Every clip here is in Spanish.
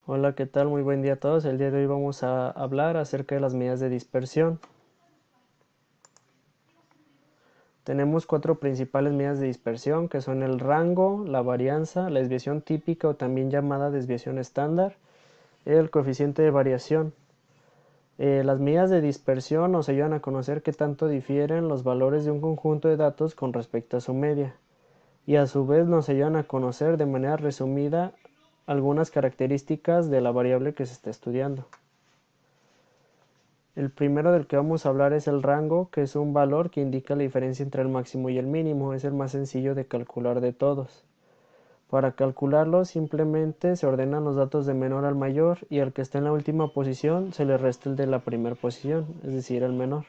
Hola, ¿qué tal? Muy buen día a todos. El día de hoy vamos a hablar acerca de las medidas de dispersión. Tenemos cuatro principales medidas de dispersión que son el rango, la varianza, la desviación típica o también llamada desviación estándar, el coeficiente de variación. Las medidas de dispersión nos ayudan a conocer qué tanto difieren los valores de un conjunto de datos con respecto a su media, y a su vez nos ayudan a conocer de manera resumida algunas características de la variable que se está estudiando. El primero del que vamos a hablar es el rango, que es un valor que indica la diferencia entre el máximo y el mínimo. Es el más sencillo de calcular de todos. Para calcularlo simplemente se ordenan los datos de menor al mayor y al que está en la última posición se le resta el de la primera posición, es decir, el menor.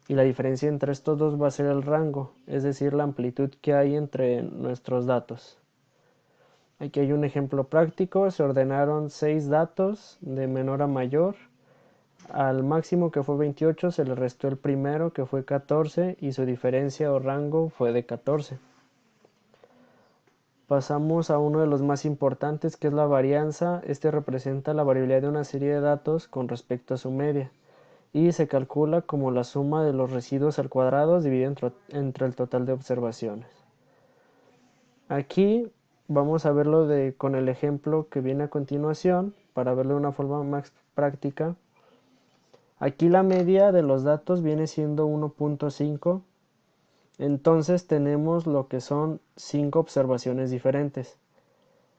Y la diferencia entre estos dos va a ser el rango, es decir, la amplitud que hay entre nuestros datos. Aquí hay un ejemplo práctico, se ordenaron 6 datos de menor a mayor. Al máximo, que fue 28, se le restó el primero, que fue 14, y su diferencia o rango fue de 14. Pasamos a uno de los más importantes, que es la varianza. Este representa la variabilidad de una serie de datos con respecto a su media y se calcula como la suma de los residuos al cuadrado dividido entre el total de observaciones. Aquí vamos a verlo con el ejemplo que viene a continuación para verlo de una forma más práctica. Aquí la media de los datos viene siendo 1.5. Entonces tenemos lo que son 5 observaciones diferentes.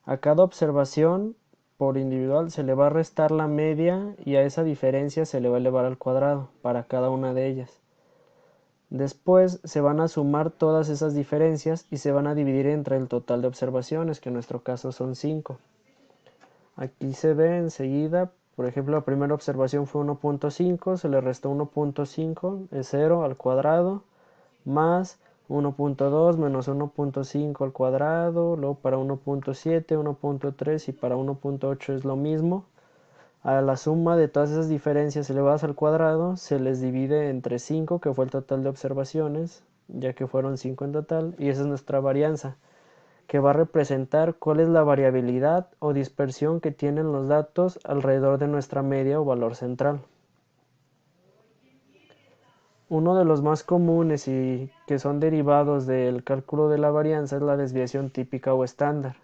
A cada observación por individual se le va a restar la media y a esa diferencia se le va a elevar al cuadrado para cada una de ellas. Después se van a sumar todas esas diferencias y se van a dividir entre el total de observaciones, que en nuestro caso son 5. Aquí se ve enseguida, por ejemplo, la primera observación fue 1.5, se le restó 1.5, es 0 al cuadrado, más 1.2 menos 1.5 al cuadrado, luego para 1.7, 1.3 y para 1.8 es lo mismo. A la suma de todas esas diferencias elevadas al cuadrado se les divide entre 5, que fue el total de observaciones, ya que fueron 5 en total, y esa es nuestra varianza, que va a representar cuál es la variabilidad o dispersión que tienen los datos alrededor de nuestra media o valor central. Uno de los más comunes y que son derivados del cálculo de la varianza es la desviación típica o estándar.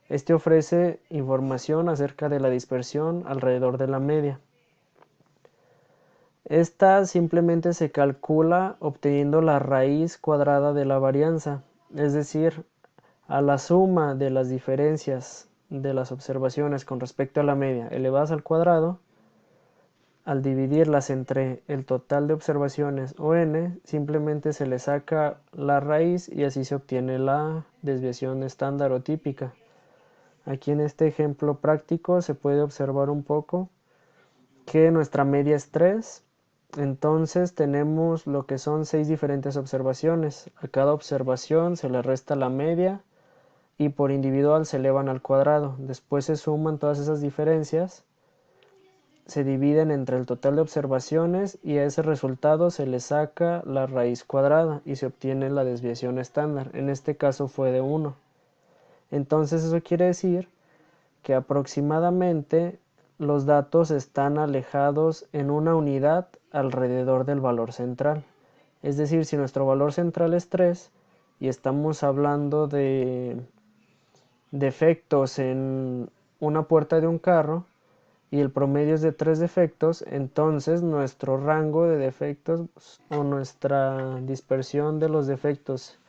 Este ofrece información acerca de la dispersión alrededor de la media. Esta simplemente se calcula obteniendo la raíz cuadrada de la varianza, es decir, a la suma de las diferencias de las observaciones con respecto a la media elevadas al cuadrado. Al dividirlas entre el total de observaciones o n, simplemente se le saca la raíz y así se obtiene la desviación estándar o típica. Aquí en este ejemplo práctico se puede observar un poco que nuestra media es 3. Entonces tenemos lo que son 6 diferentes observaciones. A cada observación se le resta la media y por individual se elevan al cuadrado. Después se suman todas esas diferencias, se dividen entre el total de observaciones y a ese resultado se le saca la raíz cuadrada y se obtiene la desviación estándar. En este caso fue de 1. Entonces eso quiere decir que aproximadamente los datos están alejados en una unidad alrededor del valor central. Es decir, si nuestro valor central es 3 y estamos hablando de defectos en una puerta de un carro, y el promedio es de 3 defectos, entonces nuestro rango de defectos o nuestra dispersión de los defectos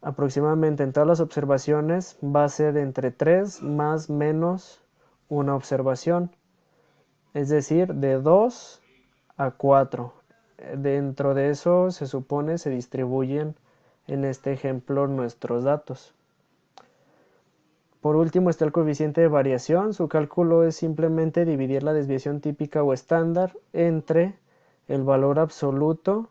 aproximadamente en todas las observaciones va a ser entre 3 más menos una observación, es decir, de 2 a 4. Dentro de eso se supone se distribuyen en este ejemplo nuestros datos. Por último está el coeficiente de variación. Su cálculo es simplemente dividir la desviación típica o estándar entre el valor absoluto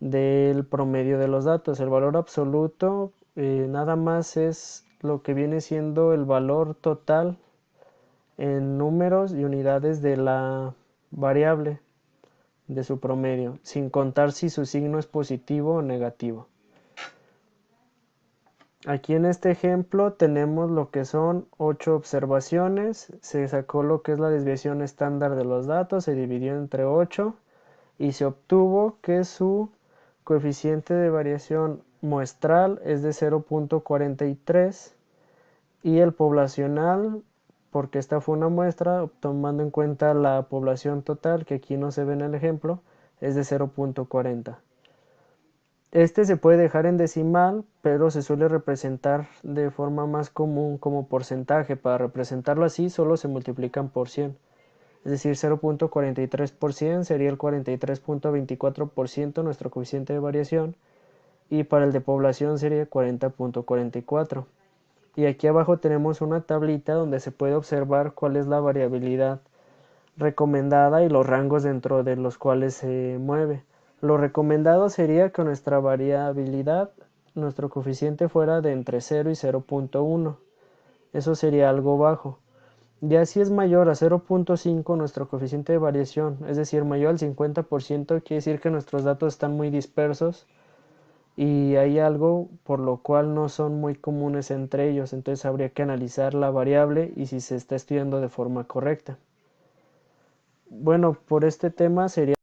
del promedio de los datos. El valor absoluto nada más es lo que viene siendo el valor total en números y unidades de la variable de su promedio, sin contar si su signo es positivo o negativo. Aquí en este ejemplo tenemos lo que son 8 observaciones, se sacó lo que es la desviación estándar de los datos, se dividió entre 8 y se obtuvo que su coeficiente de variación muestral es de 0.43 y el poblacional, porque esta fue una muestra, tomando en cuenta la población total, que aquí no se ve en el ejemplo, es de 0.40. Este se puede dejar en decimal, pero se suele representar de forma más común como porcentaje. Para representarlo así, solo se multiplican por 100. Es decir, 0.43% sería el 43.24% nuestro coeficiente de variación. Y para el de población sería 40.44. Y aquí abajo tenemos una tablita donde se puede observar cuál es la variabilidad recomendada y los rangos dentro de los cuales se mueve. Lo recomendado sería que nuestra variabilidad, nuestro coeficiente fuera de entre 0 y 0.1. Eso sería algo bajo. Ya si es mayor a 0.5 nuestro coeficiente de variación, es decir, mayor al 50%, quiere decir que nuestros datos están muy dispersos y hay algo por lo cual no son muy comunes entre ellos, entonces habría que analizar la variable y si se está estudiando de forma correcta. Bueno, por este tema sería